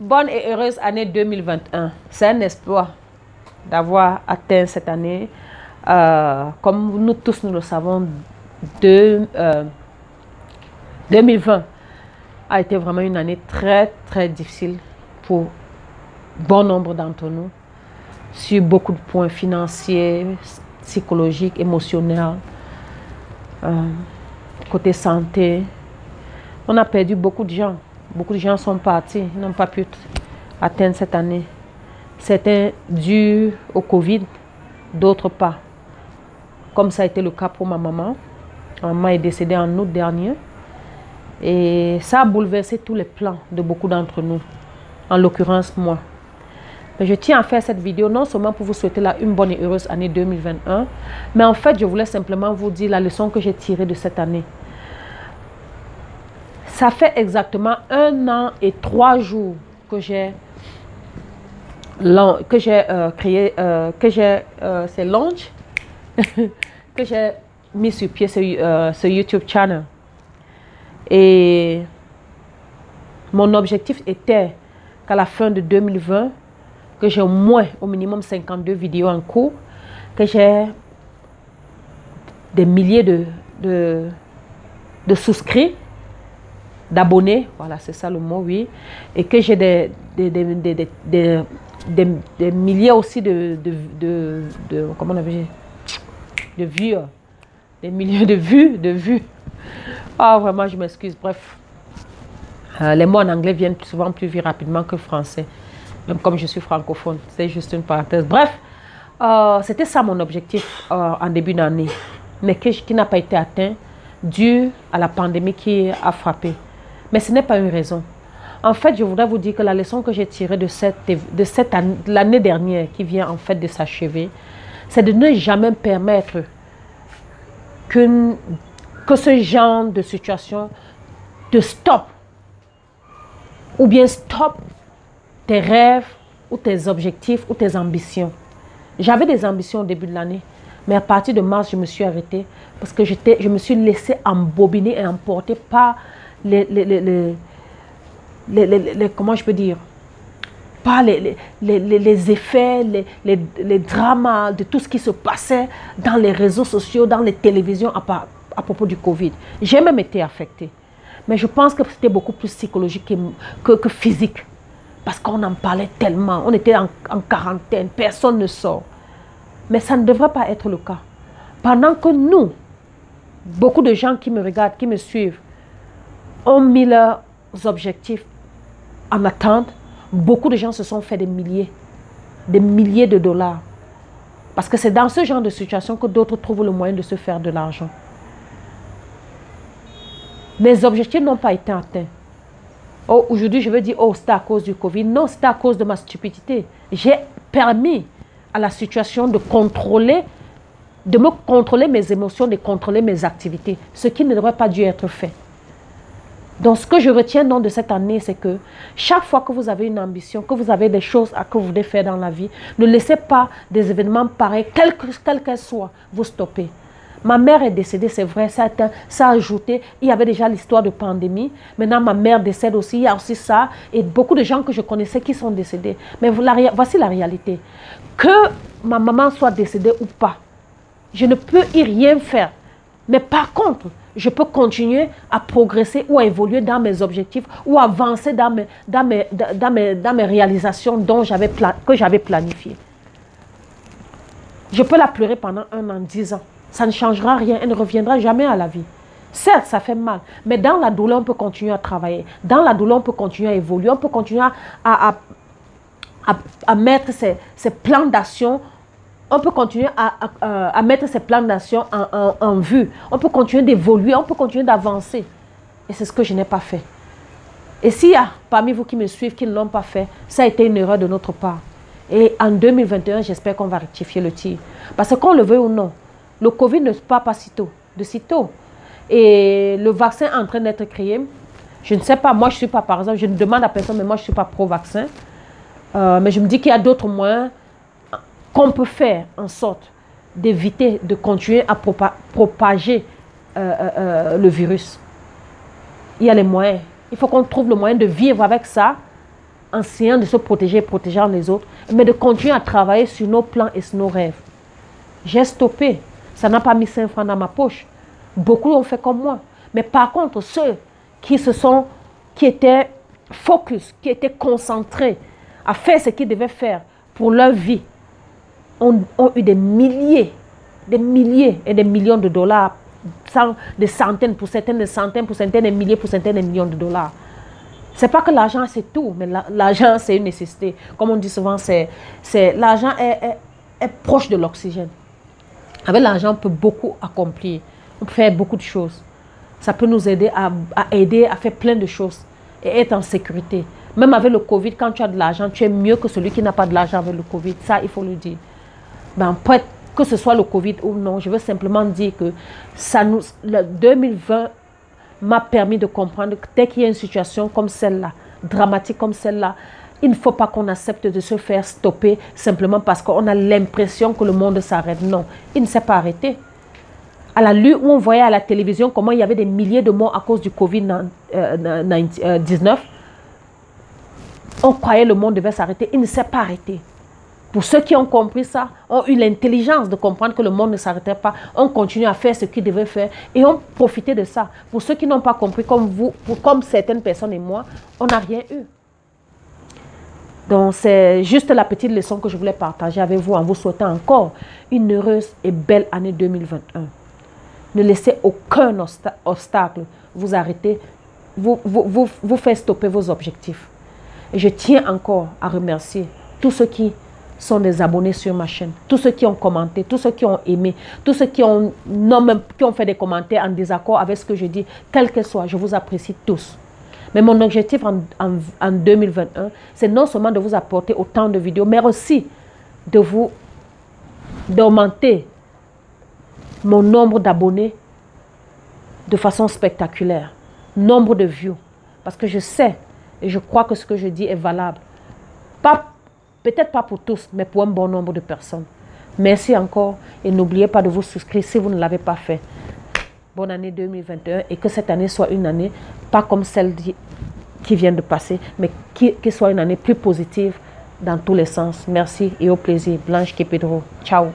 Bonne et heureuse année 2021. C'est un exploit d'avoir atteint cette année. Comme nous tous nous le savons, 2020 a été vraiment une année très très difficile pour bon nombre d'entre nous, sur beaucoup de points financiers, psychologiques, émotionnels, côté santé. On a perdu beaucoup de gens. Beaucoup de gens sont partis, ils n'ont pas pu atteindre cette année. Certains dû au Covid, d'autres pas. Comme ça a été le cas pour ma maman. Ma maman est décédée en août dernier. Et ça a bouleversé tous les plans de beaucoup d'entre nous. En l'occurrence, moi. Mais je tiens à faire cette vidéo non seulement pour vous souhaiter une bonne et heureuse année 2021, mais en fait, je voulais simplement vous dire la leçon que j'ai tirée de cette année. Ça fait exactement 1 an et 3 jours que j'ai créé, c'est launch, que j'ai mis sur pied ce YouTube channel. Et mon objectif était qu'à la fin de 2020, que j'ai au minimum 52 vidéos en cours, que j'ai des milliers de souscrits, d'abonnés, voilà, c'est ça le mot, oui, et que j'ai des milliers aussi de comment on appelle, de vues, des milliers de vues. Ah, vraiment, je m'excuse, bref. Les mots en anglais viennent souvent plus vite rapidement que le français, même comme je suis francophone, c'est juste une parenthèse. Bref, c'était ça mon objectif en début d'année, mais qui n'a pas été atteint dû à la pandémie qui a frappé. Mais ce n'est pas une raison. En fait, je voudrais vous dire que la leçon que j'ai tirée de l'année dernière, qui vient en fait de s'achever, c'est de ne jamais permettre que ce genre de situation te stoppe. Ou bien stoppe tes rêves, ou tes objectifs, ou tes ambitions. J'avais des ambitions au début de l'année, mais à partir de mars, je me suis arrêtée parce que je me suis laissée embobiner et emporter par comment je peux dire, par les effets, les dramas de tout ce qui se passait dans les réseaux sociaux, dans les télévisions à propos du Covid. J'ai même été affectée. Mais je pense que c'était beaucoup plus psychologique que physique. Parce qu'on en parlait tellement. On était en quarantaine, personne ne sort. Mais ça ne devrait pas être le cas. Pendant que nous, beaucoup de gens qui me regardent, qui me suivent, ont mis leurs objectifs en attente, beaucoup de gens se sont fait des milliers de dollars. Parce que c'est dans ce genre de situation que d'autres trouvent le moyen de se faire de l'argent. Mes objectifs n'ont pas été atteints. Oh, aujourd'hui, je veux dire, oh, c'était à cause du Covid. Non, c'était à cause de ma stupidité. J'ai permis à la situation de me contrôler mes émotions, de contrôler mes activités, ce qui ne devrait pas dû être fait. Donc, ce que je retiens de cette année, c'est que chaque fois que vous avez une ambition, que vous avez des choses que vous voulez faire dans la vie, ne laissez pas des événements pareils, quels qu'elles soient, vous stopper. Ma mère est décédée, c'est vrai, ça a ajouté. Il y avait déjà l'histoire de pandémie. Maintenant, ma mère décède aussi, il y a aussi ça. Et beaucoup de gens que je connaissais qui sont décédés. Mais voici la réalité. Que ma maman soit décédée ou pas, je ne peux y rien faire. Mais par contre, je peux continuer à progresser ou à évoluer dans mes objectifs ou avancer dans mes réalisations que j'avais planifiées. Je peux la pleurer pendant 1 an, 10 ans. Ça ne changera rien, elle ne reviendra jamais à la vie. Certes, ça fait mal, mais dans la douleur, on peut continuer à travailler. Dans la douleur, on peut continuer à évoluer. On peut continuer à mettre ces plans d'action. On peut continuer à mettre ces plans d'action en vue. On peut continuer d'évoluer, on peut continuer d'avancer. Et c'est ce que je n'ai pas fait. Et s'il y a parmi vous qui me suivent, qui ne l'ont pas fait, ça a été une erreur de notre part. Et en 2021, j'espère qu'on va rectifier le tir. Parce que qu'on le veuille ou non, le Covid ne part pas de sitôt. Et le vaccin est en train d'être créé. Je ne sais pas, moi je ne suis pas, par exemple, je ne demande à personne, mais moi je ne suis pas pro-vaccin. Mais je me dis qu'il y a d'autres moyens qu'on peut faire en sorte d'éviter de continuer à propager le virus. Il y a les moyens. Il faut qu'on trouve le moyen de vivre avec ça essayant de se protéger et protégeant les autres, mais de continuer à travailler sur nos plans et sur nos rêves. J'ai stoppé. Ça n'a pas mis 5 francs dans ma poche. Beaucoup ont fait comme moi. Mais par contre, ceux qui étaient focus, qui étaient concentrés à faire ce qu'ils devaient faire pour leur vie, ont eu des milliers et des millions de dollars, des centaines, pour certains des centaines, pour certains des milliers, pour certains des millions de dollars. C'est pas que l'argent c'est tout, mais l'argent c'est une nécessité. Comme on dit souvent, l'argent est proche de l'oxygène. Avec l'argent, on peut beaucoup accomplir, on peut faire beaucoup de choses. Ça peut nous aider à faire plein de choses et être en sécurité. Même avec le Covid, quand tu as de l'argent, tu es mieux que celui qui n'a pas de l'argent avec le Covid. Ça, il faut le dire. Ben, que ce soit le Covid ou non, je veux simplement dire que le 2020 m'a permis de comprendre que dès qu'il y a une situation comme celle-là, dramatique comme celle-là, il ne faut pas qu'on accepte de se faire stopper simplement parce qu'on a l'impression que le monde s'arrête. Non, il ne s'est pas arrêté. À la lutte où on voyait à la télévision comment il y avait des milliers de morts à cause du Covid-19, on croyait que le monde devait s'arrêter. Il ne s'est pas arrêté. Pour ceux qui ont compris ça, ont eu l'intelligence de comprendre que le monde ne s'arrêtait pas, on continue à faire ce qu'ils devaient faire et ont profité de ça. Pour ceux qui n'ont pas compris, comme vous, comme certaines personnes et moi, on n'a rien eu. Donc, c'est juste la petite leçon que je voulais partager avec vous en vous souhaitant encore une heureuse et belle année 2021. Ne laissez aucun obstacle vous arrêter, vous faire stopper vos objectifs. Et je tiens encore à remercier tous ceux qui sont des abonnés sur ma chaîne, tous ceux qui ont commenté, tous ceux qui ont aimé, tous ceux qui ont fait des commentaires en désaccord avec ce que je dis, quel que soit, je vous apprécie tous. Mais mon objectif en 2021, c'est non seulement de vous apporter autant de vidéos, mais aussi d'augmenter mon nombre d'abonnés de façon spectaculaire, nombre de views. Parce que je sais et je crois que ce que je dis est valable. Peut-être pas pour tous, mais pour un bon nombre de personnes. Merci encore et n'oubliez pas de vous souscrire si vous ne l'avez pas fait. Bonne année 2021 et que cette année soit une année, pas comme celle qui vient de passer, mais qui soit une année plus positive dans tous les sens. Merci et au plaisir. Blanche Kepedro. Ciao.